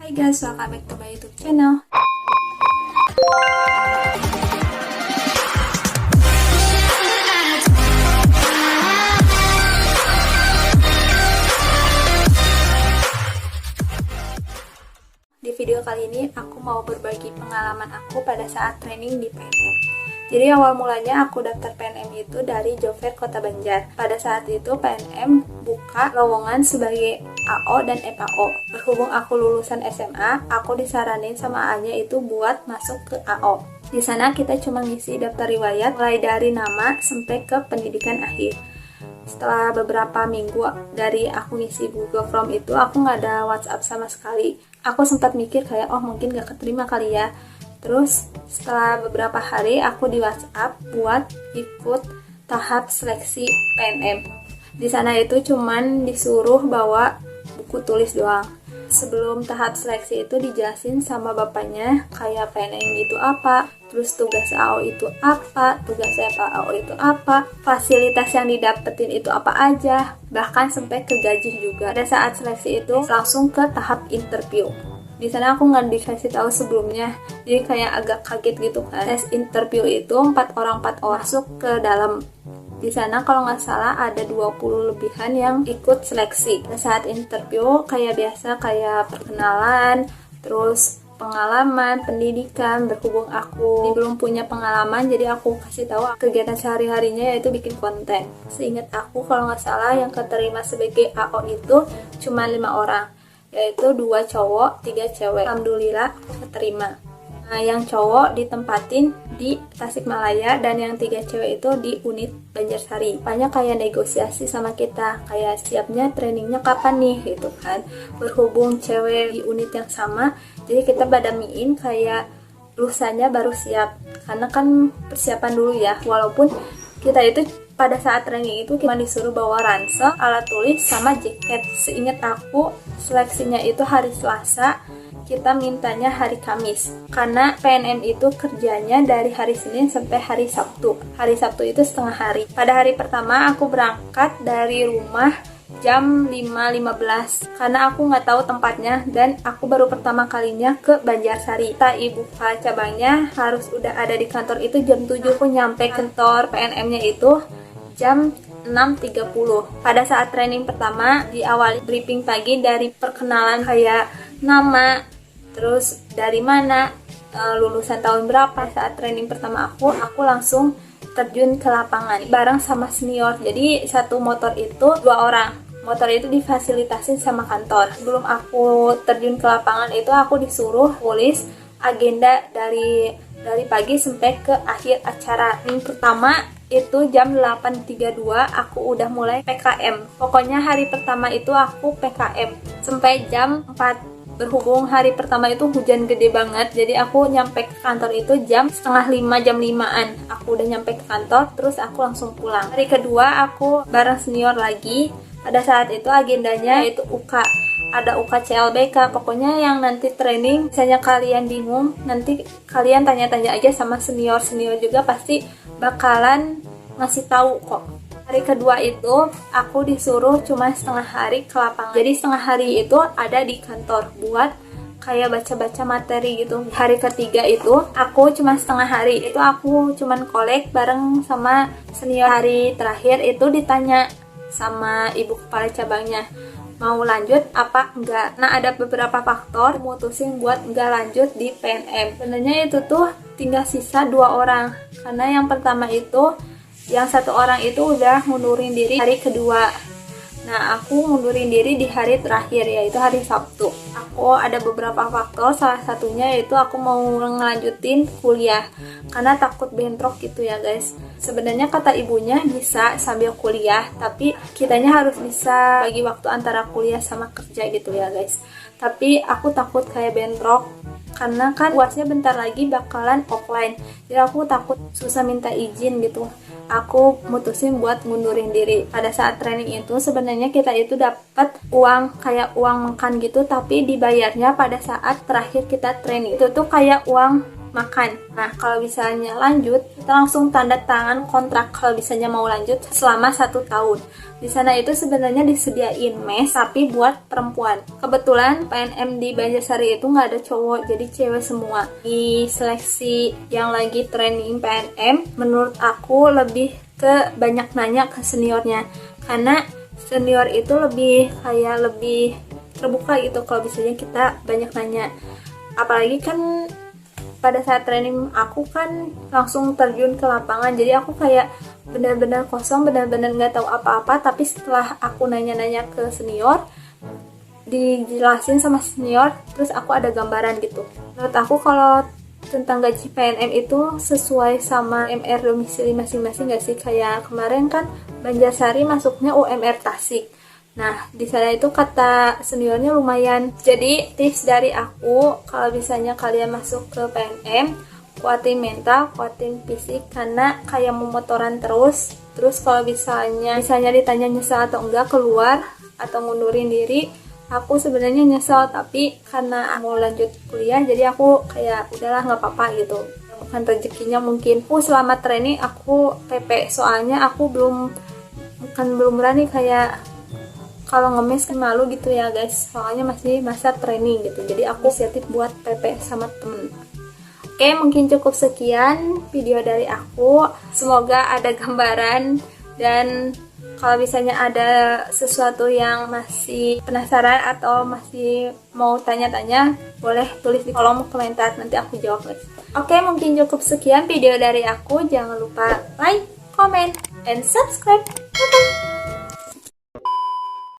Hai guys, welcome back to my YouTube channel. Di video kali ini aku mau berbagi pengalaman aku pada saat training di PNM. Jadi awal mulanya aku daftar PNM itu dari Job Fair Kota Banjar. Pada saat itu PNM buka lowongan sebagai AO dan FAO. Berhubung aku lulusan SMA, aku disaranin sama A-nya itu buat masuk ke AO. Di sana kita cuma ngisi daftar riwayat mulai dari nama sampai ke pendidikan akhir. Setelah beberapa minggu dari aku ngisi Google Form itu, aku nggak ada WhatsApp sama sekali. Aku sempat mikir kayak, oh mungkin nggak keterima kali ya. Terus setelah beberapa hari aku di WhatsApp buat ikut tahap seleksi PNM. Di sana itu cuman disuruh bawa buku tulis doang. Sebelum tahap seleksi itu dijelasin sama bapaknya kayak PNM itu apa, terus tugas AO itu apa, tugas FAO itu apa, fasilitas yang didapetin itu apa aja, bahkan sampai ke gaji juga. Pada saat seleksi itu langsung ke tahap interview. Di sana aku nggak dikasih tahu sebelumnya, jadi kayak agak kaget gitu kan. Tes interview itu 4 orang masuk ke dalam. Di sana kalau nggak salah ada 20 lebihan yang ikut seleksi. Pada saat interview kayak biasa, kayak perkenalan, terus pengalaman, pendidikan. Berhubung aku belum punya pengalaman, jadi aku kasih tahu kegiatan sehari-harinya yaitu bikin konten. Seingat aku kalau nggak salah yang keterima sebagai AO itu cuma 5 orang, yaitu 2 cowok, 3 cewek. Alhamdulillah aku keterima. Nah, yang cowok ditempatin di Tasikmalaya dan yang 3 cewek itu di unit Banjarsari. Banyak kayak negosiasi sama kita, kayak siapnya trainingnya kapan nih gitu kan. Berhubung cewek di unit yang sama, jadi kita badamiin kayak lusanya baru siap. Karena kan persiapan dulu ya, walaupun kita itu pada saat training itu cuma disuruh bawa ransel, alat tulis, sama jaket. Seingat aku, seleksinya itu hari Selasa, kita mintanya hari Kamis. Karena PNM itu kerjanya dari hari Senin sampai hari Sabtu. Hari Sabtu itu setengah hari. Pada hari pertama aku berangkat dari rumah jam 5.15 karena aku nggak tahu tempatnya dan aku baru pertama kalinya ke Banjarsari. Kita ibu cabangnya harus udah ada di kantor itu jam 7. Aku nyampe kantor PNM-nya itu jam 6.30. Pada saat training pertama diawali briefing pagi dari perkenalan kayak nama, terus dari mana, lulusan tahun berapa. Saat training pertama aku langsung terjun ke lapangan bareng sama senior. Jadi satu motor itu 2 orang. Motor itu difasilitasin sama kantor. Sebelum aku terjun ke lapangan itu aku disuruh tulis agenda dari pagi sampai ke akhir acara. Yang pertama itu jam 8.32 aku udah mulai PKM. Pokoknya hari pertama itu aku PKM sampai jam 4. Berhubung hari pertama itu hujan gede banget, jadi aku nyampe ke kantor itu jam setengah 5, jam 5-an. Aku udah nyampe ke kantor, terus aku langsung pulang. Hari kedua aku bareng senior lagi. Pada saat itu agendanya itu UK. Ada UK CLBK. Pokoknya yang nanti training, misalnya kalian bingung, nanti kalian tanya-tanya aja sama senior. Senior juga pasti bakalan ngasih tahu kok. Hari kedua itu aku disuruh cuma setengah hari ke lapangan. Jadi setengah hari itu ada di kantor buat kayak baca-baca materi gitu. Hari ketiga itu aku cuma setengah hari. Itu aku cuman kolek bareng sama senior. Hari terakhir itu ditanya sama ibu kepala cabangnya, mau lanjut apa enggak. Nah, ada beberapa faktor mutusin buat enggak lanjut di PNM. Sebenarnya itu tuh tinggal sisa 2 orang. Karena yang pertama itu, yang 1 orang itu udah ngundurin diri hari kedua. Nah, aku ngundurin diri di hari terakhir, yaitu hari Sabtu. Aku ada beberapa faktor, salah satunya yaitu aku mau ngelanjutin kuliah. Karena takut bentrok gitu ya guys. Sebenarnya kata ibunya bisa sambil kuliah, tapi kitanya harus bisa bagi waktu antara kuliah sama kerja gitu ya guys. Tapi aku takut kayak bentrok, karena kan UASnya bentar lagi bakalan offline. Jadi aku takut susah minta izin gitu. Aku mutusin buat ngundurin diri. Pada saat training itu sebenarnya kita itu dapat uang kayak uang makan gitu, tapi dibayarnya pada saat terakhir kita training. Itu tuh kayak uang makan. Nah, kalau misalnya lanjut, kita langsung tanda tangan kontrak kalau misalnya mau lanjut selama 1 tahun. Di sana itu sebenarnya disediain mes, tapi buat perempuan. Kebetulan PNM di Banjarsari itu nggak ada cowok, jadi cewek semua. Di seleksi yang lagi training PNM, menurut aku lebih ke banyak nanya ke seniornya. Karena senior itu lebih terbuka gitu kalau misalnya kita banyak nanya. Apalagi kan pada saat training aku kan langsung terjun ke lapangan, jadi aku kayak benar-benar kosong, benar-benar nggak tahu apa-apa. Tapi setelah aku nanya-nanya ke senior, dijelasin sama senior, terus aku ada gambaran gitu. Menurut aku kalau tentang gaji PNM itu sesuai sama MR domisili masing-masing gak sih? Kayak kemarin kan Banjarsari masuknya UMR Tasik. Nah, di sana itu kata seniornya lumayan. Jadi, tips dari aku, kalau misalnya kalian masuk ke PNM, kuatin mental, kuatin fisik, karena kayak memotoran terus. Terus kalau misalnya ditanya nyesel atau enggak, keluar atau ngundurin diri, aku sebenarnya nyesel, tapi karena mau lanjut kuliah, jadi aku kayak udahlah nggak apa-apa gitu. Bukan rezekinya mungkin. Selama training aku PP, soalnya aku belum berani kayak kalau ngemis kan malu gitu ya guys, soalnya masih masa training gitu. Jadi aku inisiatif buat PP sama temen. Oke, mungkin cukup sekian video dari aku. Semoga ada gambaran, dan kalau misalnya ada sesuatu yang masih penasaran atau masih mau tanya-tanya, boleh tulis di kolom komentar, nanti aku jawab guys. Oke, mungkin cukup sekian video dari aku. Jangan lupa like, comment, and subscribe. Bye-bye.